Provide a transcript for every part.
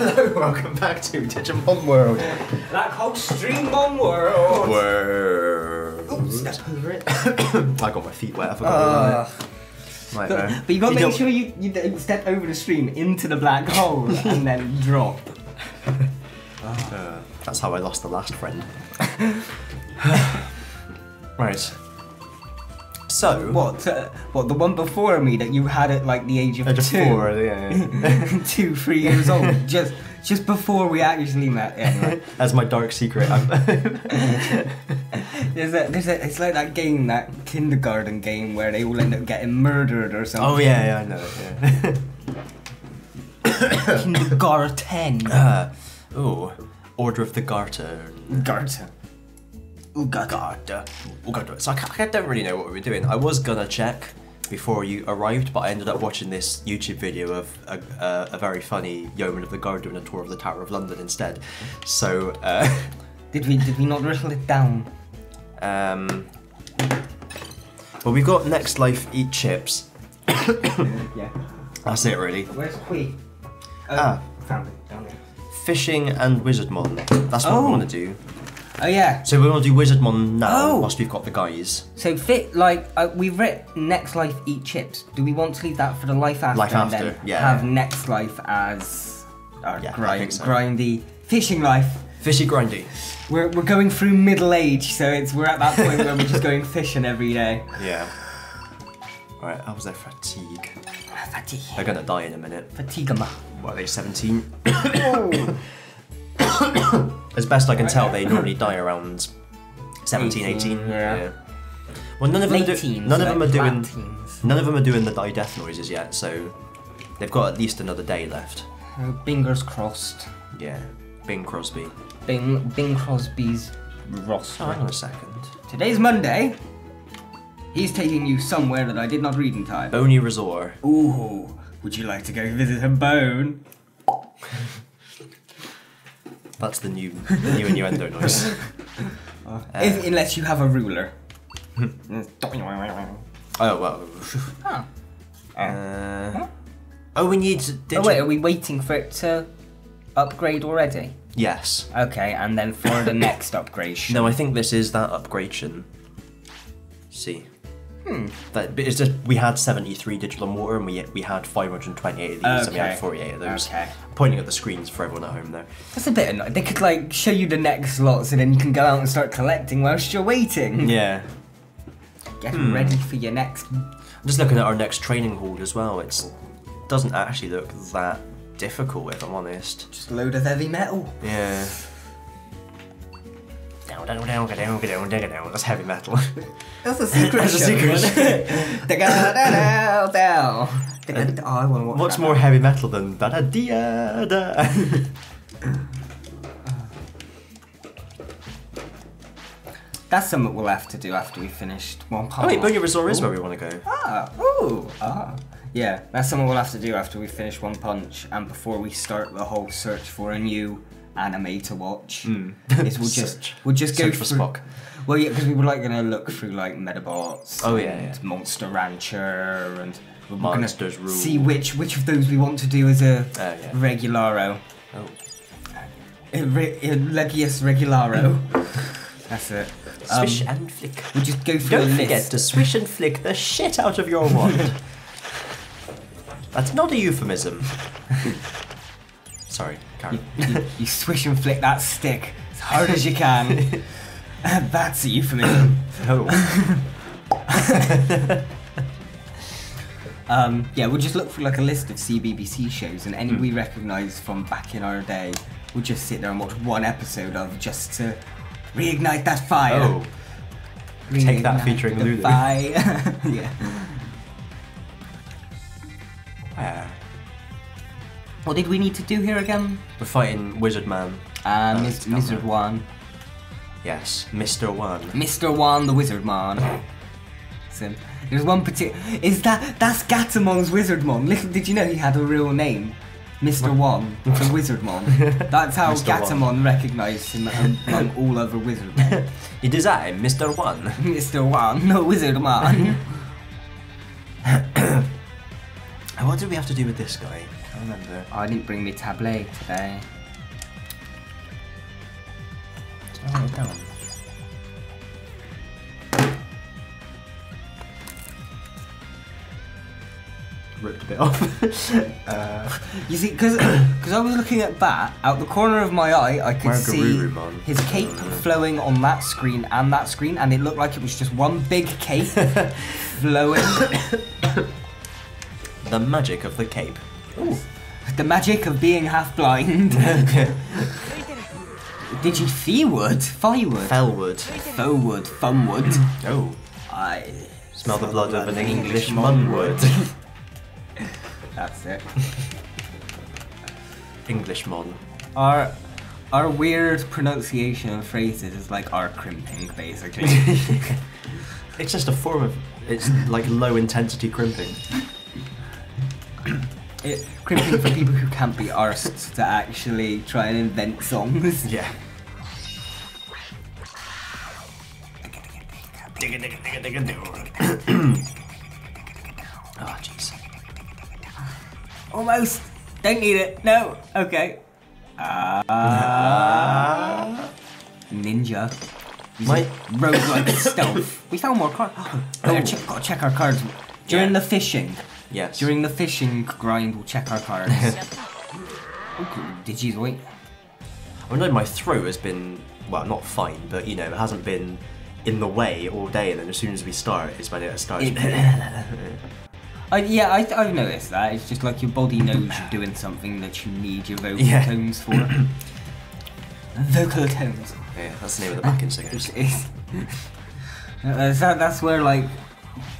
Hello, welcome back to Digimon World. That whole Streamon World. World. Step over it. I got my feet wet. I forgot. But you got to make sure you don't step over the stream into the black hole and then drop. That's how I lost the last friend. Right. So what? The one before me that you had at like the age of 2? 4, yeah. 2, 3 years old. Just before we actually met. Yeah, anyway. That's my dark secret. It's like that game, that kindergarten game where they all end up getting murdered or something. Oh yeah, I know it. Yeah. Kindergarten. Ooh, Order of the Garter. Garter. Garter. So I don't really know what we were doing. I was gonna check before you arrived, but I ended up watching this YouTube video of a very funny Yeoman of the Guard doing a tour of the Tower of London instead. So did we not write it down? Well, we've got Next Life Eat Chips. Yeah. That's it, really. Where's Qui? Found it down there. Fishing and Wizardmon. That's what we want to do. Oh yeah. So we want to do Wizardmon now, whilst we've got the guys. So we've written Next Life Eat Chips. Do we want to leave that for the life after? Life after, and then yeah. Have Next Life as our I think so. grindy fishing life. Fishy grindy. We're going through middle age, so we're at that point where we're just going fishing every day. Yeah. Alright, how was their fatigue? Fatigue. They're gonna die in a minute. Fatigama. What are they, 17? As best I can tell, they normally die around 17, 18. Yeah. Well, none of them None are doing the die death noises yet, so they've got at least another day left. Fingers crossed. Yeah. Bing Crosby. Bing Crosby's roster. Oh, hang on a second. Today's Monday. He's taking you somewhere that I did not read in time. Boney Resort. Ooh, would you like to go visit a bone? That's the new innuendo noise. Unless you have a ruler. Oh, well. Oh, we need to... Oh wait, are we waiting for it to upgrade already? Yes. Okay, and then for the next upgrade. No, I think this is that upgradation. See. But it's just, we had 73 Digimon Water and we had 528 of these and we had 48 of those. Okay. Pointing at the screens for everyone at home though. That's a bit annoying. They could like show you the next lots and then you can go out and start collecting whilst you're waiting. Yeah. Getting ready for your next... I'm just looking at our next training hall as well. It doesn't actually look that difficult, if I'm honest. Just a load of heavy metal. Yeah. That's heavy metal. That's a secret. That's a secret. Oh, I want to watch What's that more now. heavy metal than da da da da? That's something we'll have to do after we've finished one part. Oh wait, Boney Resort is where we want to go. Yeah, that's something we'll have to do after we finish One Punch and before we start the whole search for a new anime to watch. Is we'll just go search for Spock. Well, yeah, because we were like gonna look through like Medabots. Oh, and Monster Rancher and we're Monsters gonna Rule. see which of those we want to do as a yeah. Regularo. Oh. Legius Regularo. That's it. Swish and flick. We'll just go through Don't a forget list. to swish and flick the shit out of your wand. That's not a euphemism. Sorry, Karen. You swish and flick that stick as hard as you can. That's a euphemism. Oh. Yeah, we'll just look for like a list of CBBC shows and any we recognise from back in our day. We'll just sit there and watch one episode of just to reignite that fire. Oh. Take that featuring Lulu. Yeah. Where? What did we need to do here again? We're fighting Wizard Man. Mr. One. Yes, Mr. One. Mr. One, the Wizard Man. So, there's one particular... That's Gatamon's Wizardmon. Did you know he had a real name? Mr. One, the Wizardmon. That's how Gatamon recognised him among all other Wizardmen. It is I, Mr. One. Mr. One, the Wizardman. What do we have to do with this guy? I remember. Oh, I didn't bring me tablet today. Did I write it down? Ripped a bit off. You see, because I was looking at that, out the corner of my eye, I could see Margaroo-man. his cape flowing on that screen, and it looked like it was just one big cape flowing. The magic of the cape. Ooh. The magic of being half blind. Did you Feewood? Firewood? Fellwood. Fowood? Funwood? Oh. I Smell the blood of an Englishman would. That's it. Englishman. Our weird pronunciation of phrases is like our crimping, basically. It's just a form of, it's like low intensity crimping. Crimping for people who can't be arsed to actually try and invent songs. Yeah. Oh, jeez. Almost. Don't need it. No. Okay. Ninja. My roguelike stealth. We found more cards. Oh, gotta check our cards. During the fishing. Yes. During the fishing grind, we'll check our cards. Digis, wait. I know my throat has been, well, not fine, but you know, it hasn't been in the way all day, and then as soon as we start, it's when it starts. Yeah, I've noticed that. It's just like your body knows you're doing something that you need your vocal tones for. Vocal tones. Yeah, that's the name of the backing singers. That's where like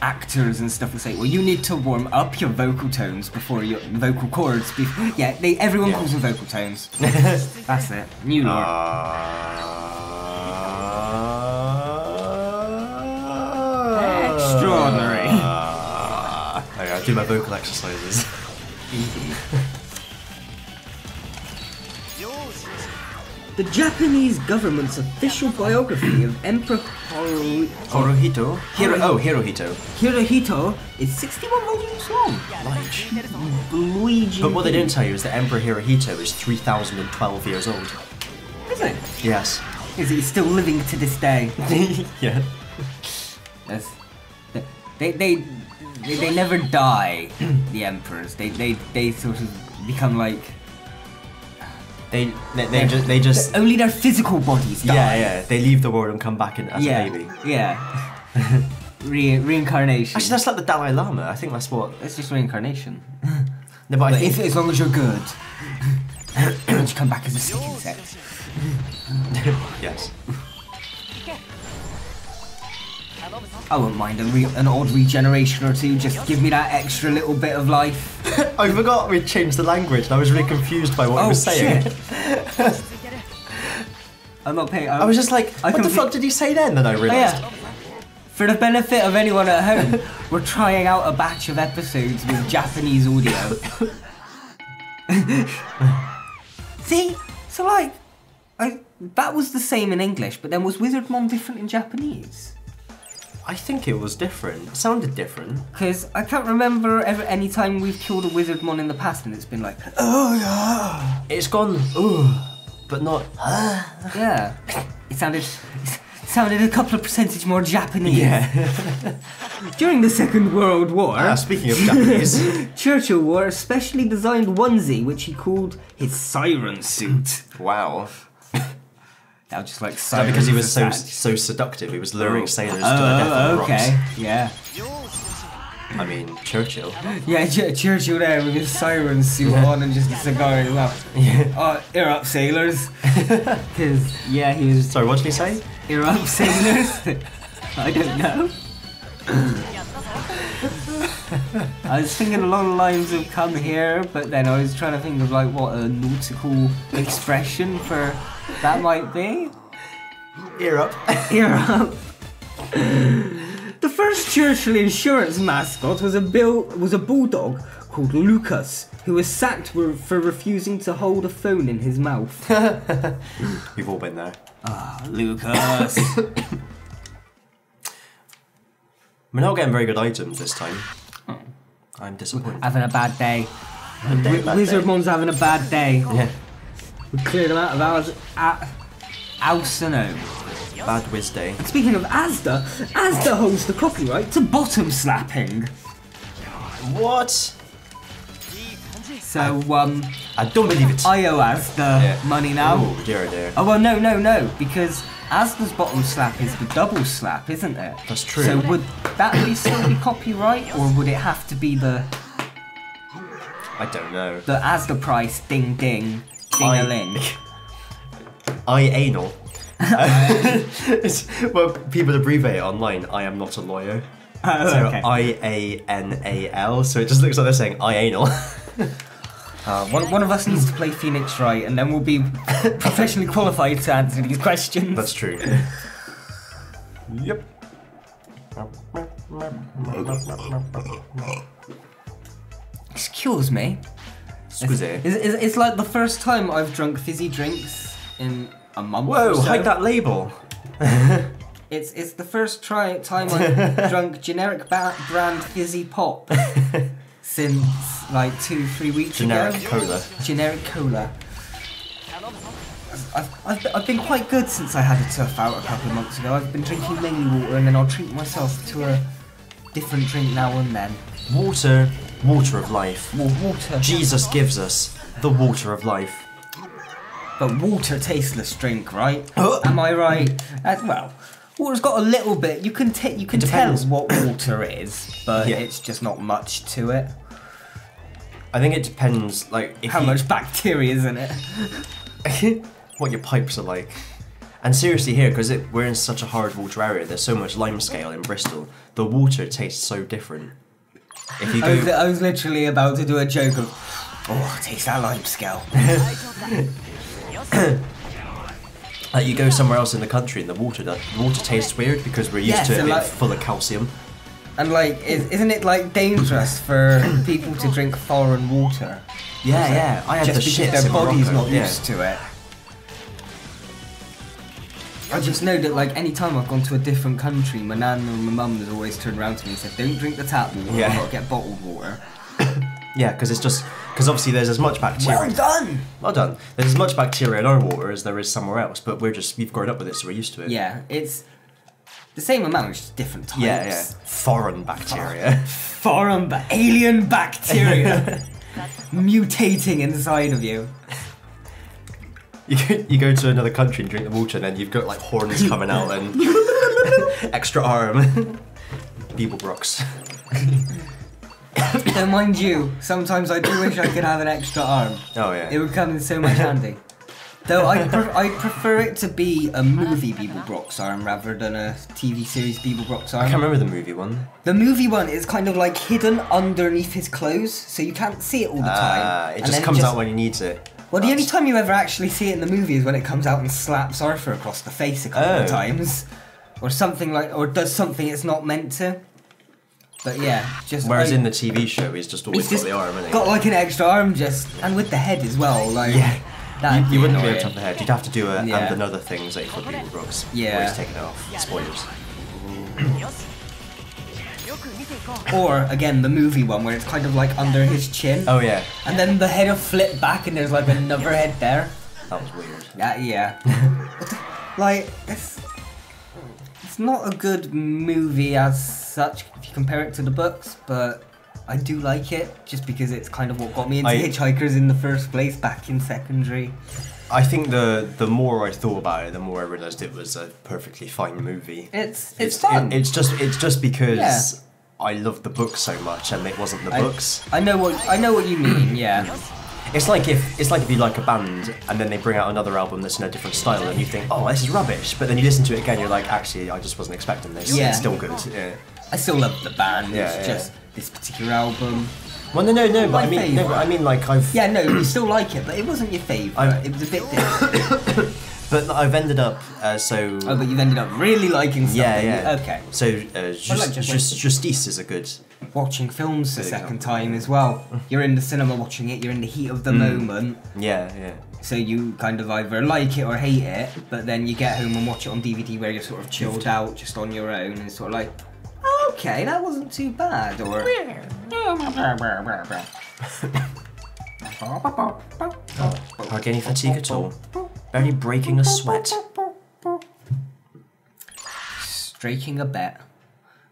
actors and stuff will say, well, you need to warm up your vocal tones before your vocal cords. Yeah, everyone calls them vocal tones. That's it. New lore. Extraordinary. Okay, I'll do my vocal exercises. The Japanese government's official biography of Emperor Hirohito? Hirohito is 61 volumes long. Luigi. But what they didn't tell you is that Emperor Hirohito is 3,012 years old. Is it? Yes. Is he still living to this day? Yeah. Yes. They never die, the emperors. They sort of become like They just only their physical bodies die. Yeah, they leave the world and come back as a baby. Yeah. Reincarnation. Actually, that's like the Dalai Lama. I think that's what. It's just reincarnation. No, but I think as long as you're good, once you come back as a sick insect. Yes. I wouldn't mind an odd regeneration or two. Just give me that extra little bit of life. I forgot we'd changed the language, and I was really confused by what he was saying. Shit. I'm not paying. I was just like, what the fuck did he say then? Then I realised. Oh, yeah. For the benefit of anyone at home, we're trying out a batch of episodes with Japanese audio. See? So like, that was the same in English, but then was Wizardmon different in Japanese? I think it was different. It sounded different. Because I can't remember any time we've killed a Wizardmon in the past and it's been like, oh yeah. It's gone, ooh, but not, Yeah. It sounded a couple of percentage more Japanese. Yeah. During the Second World War, speaking of Japanese, Churchill wore a specially designed onesie which he called his siren suit. wow. That was just like Is that because he was so seductive? He was luring sailors to the death on the okay. rocks. Yeah. I mean, Churchill. Yeah, Churchill there with his siren suit on and just a cigar in his mouth. Yeah. Ear up, sailors. Because, yeah, he was... Sorry, what did he say? Ear up, sailors. I don't know. I was thinking along the lines of come here, but then I was trying to think of like what a nautical expression for that might be. Ear up. Ear up. The first Churchill Insurance mascot was a bulldog called Lucas, who was sacked for refusing to hold a phone in his mouth. We've all been there. Ah, Lucas. We're not getting very good items this time. I'm disappointed. Having a bad day. Wizardmon's having a bad day. Yeah. We cleared him out of ours at Alcino. Bad Wiz Day. And speaking of Asda holds the copyright to bottom slapping. What? So, I don't believe it. I owe Asda money now. Oh, dear, dear. Oh, well, no, because Asda's bottom slap is the double slap, isn't it? That's true. So would that still be copyright, or would it have to be the I don't know. Asda price ding ding ding-a-ling? Anal. Well, people abbreviate it online. I am not a lawyer. Oh, So okay. IANAL. So it just looks like they're saying I anal. One of us needs to play Phoenix right, and then we'll be professionally qualified to answer these questions. That's true. Yep. Excuse me. Squizzy. It's like the first time I've drunk fizzy drinks in a month. Whoa, or so. hide that label. It's the first time I've drunk generic brand fizzy pop since like 2-3 weeks Generic ago. cola. Generic cola. I've been quite good since I had a tough out a couple of months ago. I've been drinking mainly water, and then I'll treat myself to a different drink now and then. Water. Water of life. Water. Jesus gives us the water of life. But water, tasteless drink, right? Am I right? Well, water's got a little bit. You can tell depends. what water is, but Yeah. it's just not much to it. I think it depends, like, if How you, much bacteria is in it? what your pipes are like. And seriously here, because we're in such a hard water area, there's so much limescale in Bristol, the water tastes so different. If you go... I was literally about to do a joke of, oh, taste that lime scale. Like you go somewhere else in the country and the water tastes weird because we're used to it so being like- full of calcium. And like, isn't it like dangerous for people to drink foreign water? Yeah, I had Just the because shits their in body's Morocco, not yeah. used to it. I just know that like any time I've gone to a different country, my nan or my mum has always turned around to me and said, "Don't drink the tap water. Yeah. You've got to get bottled water." Yeah, because obviously there's as much bacteria. Well done. Well done. There's as much bacteria in our water as there is somewhere else, but we've grown up with it, so we're used to it. Yeah, it's the same amount, it's just different types. Yeah. Foreign bacteria. Foreign alien bacteria mutating inside of you. You go to another country and drink the water, and then you've got like horns coming out and extra arm. Beeblebrox. Though mind you, sometimes I do wish I could have an extra arm. Oh yeah. It would come in so much handy. Though I prefer it to be a movie Beeblebrox arm rather than a TV series Beeblebrox I arm. can't remember the movie one. The movie one is kind of like hidden underneath his clothes, so you can't see it all the time. It And just then comes out when he needs it. Well, the only time you ever actually see it in the movie is when it comes out and slaps Arthur across the face a couple of times, or something like, or does something it's not meant to. But yeah, just. Whereas in the TV show, he's just always got the arm, isn't he? Got like an extra arm, just and with the head as well, like. Yeah. That'd You be wouldn't be able annoying. to have the head. You'd have to do a Yeah. and another things that for Beeblebrox. Yeah. Where he's taking it off. Spoilers. Or again, the movie one where it's kind of like under his chin. Oh yeah. And then the head will flip back and there's like another head there. That was weird. Yeah. Like, it's not a good movie as such if you compare it to the books, but I do like it just because it's kind of what got me into Hitchhikers in the first place back in secondary. I think the more I thought about it, the more I realised it was a perfectly fine movie. It's fun. It's just because I love the book so much and it wasn't the books. I know what you mean. Yeah. It's like if you like a band and then they bring out another album that's in a different style and you think, oh, this is rubbish, but then you listen to it again, you're like, actually, I just wasn't expecting this. Yeah. It's still good. Yeah. I still love the band. Yeah, It's yeah. just this particular album. Well, no, but My I mean, like I've. Yeah, no, you still like it, but it wasn't your favourite. It was a bit different. But I've ended up so. Oh, but you've ended up really liking something. Yeah. Okay. So like Justice is a good. Watching films the There you second go. time as well. You're in the cinema watching it, you're in the heat of the moment, Yeah. so you kind of either like it or hate it, but then you get home and watch it on DVD where you're sort of chilled out, just on your own, and sort of like, oh, okay, that wasn't too bad, or... Hardly any fatigue at all. Barely breaking a sweat. Striking a bet.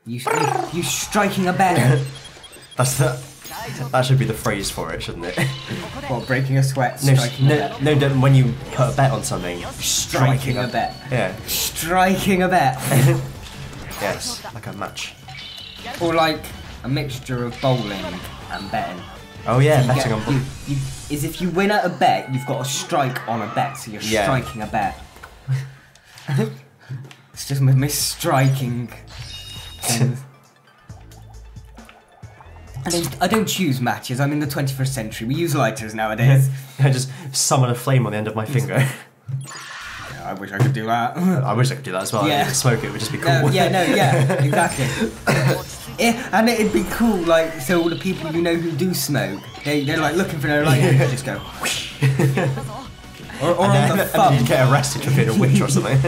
You striking a bet. That should be the phrase for it, shouldn't it? What, breaking a sweat, striking a bet? No, when you put a bet on something. Striking a bet. Yeah. Striking a bet. Yes, like a match. Or like a mixture of bowling and betting. Oh yeah, betting on bowling. Is if you win at a bet, you've got to strike on a bet, so you're striking a bet. It's just mis-striking. I don't choose matches. I'm in the 21st century. We use lighters nowadays. I just summon a flame on the end of my finger. Yeah, I wish I could do that. I wish I could do that as well. Yeah. Smoke it would just be cool. Exactly. And it'd be cool, like, so all the people you know who do smoke, they're like looking for their lighter, they just go whoosh. or on the thumb. And you'd get arrested for being a witch or something.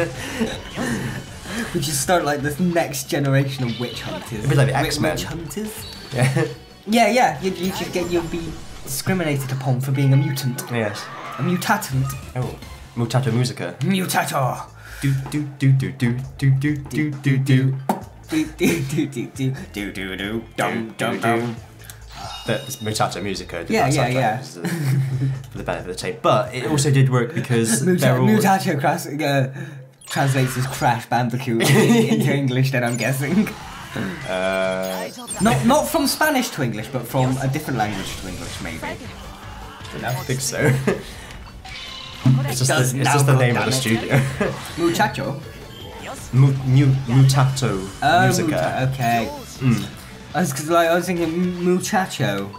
We should start like this next generation of witch hunters. It'd be like the X-Men. Witch hunters? Yeah. Yeah. You'll be discriminated upon for being a mutant. Yes. A mutatant. Oh. Mutato musica. Mutator. Do do do do do do do do do do. Do dum dum dum. That's Mutato musica. Yeah. For the benefit of the tape, but it also did work because Mutato translates as Crash Bandicoot into English. Then I'm guessing. Not from Spanish to English, but from a different language to English, maybe. I don't think so. It's just the name of the studio. Muchacho? Mutato musica. Okay. I was thinking muchacho.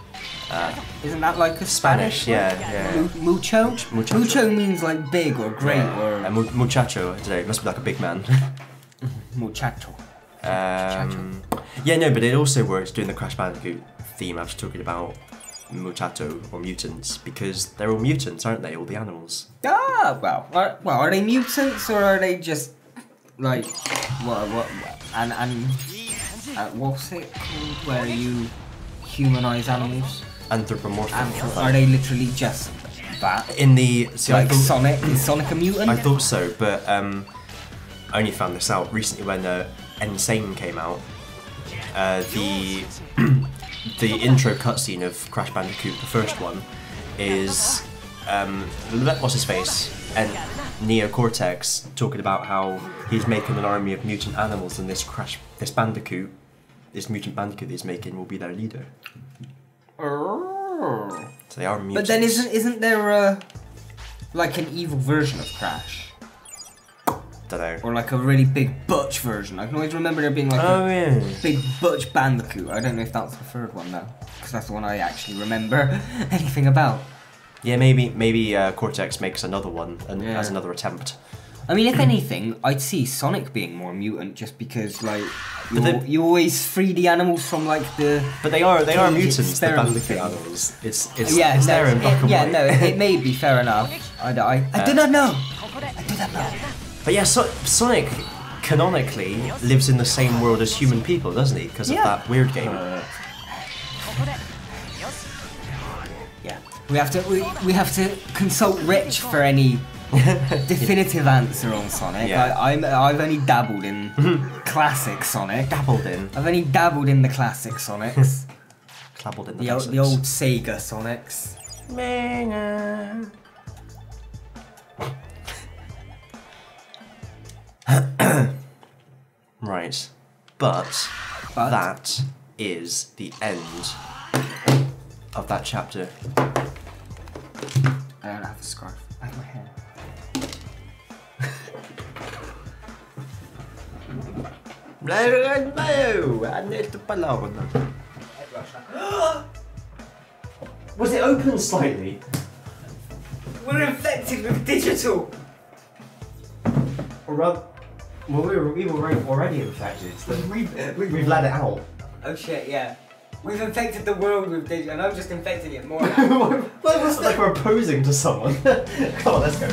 Isn't that like a Spanish? Yeah. Mucho? Mucho means like big or great or... Muchacho, I don't know, it must be like a big man. Muchacho. Yeah, no, but it also works doing the Crash Bandicoot theme I was talking about. Mutato or mutants, because they're all mutants, aren't they? All the animals. Ah, well, are they mutants or are they just like what? And what's it called where you humanize animals? Anthropomorphic. Are they literally just that? In the like Sonic? Is Sonic a mutant? I thought so, but I only found this out recently when Insane came out. The intro cutscene of Crash Bandicoot, the first one, is what's his face, and Neo Cortex talking about how he's making an army of mutant animals, and this mutant Bandicoot that he's making will be their leader. Oh. So they are mutants. But then isn't there like an evil version of Crash? Don't know. Or like a really big butch version. I can always remember there being like a big butch Bandicoot. I don't know if that's the third one though, because that's the one I actually remember anything about. Yeah, maybe Cortex makes another one and has another attempt. I mean, if anything, I'd see Sonic being more mutant just because like you always free the animals from like the. But they are mutants. The Bandicoot animals. It's there in black and white. No, it may be fair enough. I do not know. But yeah, Sonic canonically lives in the same world as human people, doesn't he? Because of that weird game. Yeah, we have to consult Rich for any definitive answer on Sonic. Yeah. I've only dabbled in classic Sonic. I've only dabbled in the classic Sonics. Dabbled in the old Sega Sonics. Right, but that is the end of that chapter. I don't have a scarf. I have my hair. Was it open slightly? We're infected with digital! Well, we were already infected. We've let it out. Oh shit, yeah. We've infected the world with digital, and I'm just infecting it more now. Well, it's like we're posing to someone. Come on, let's go.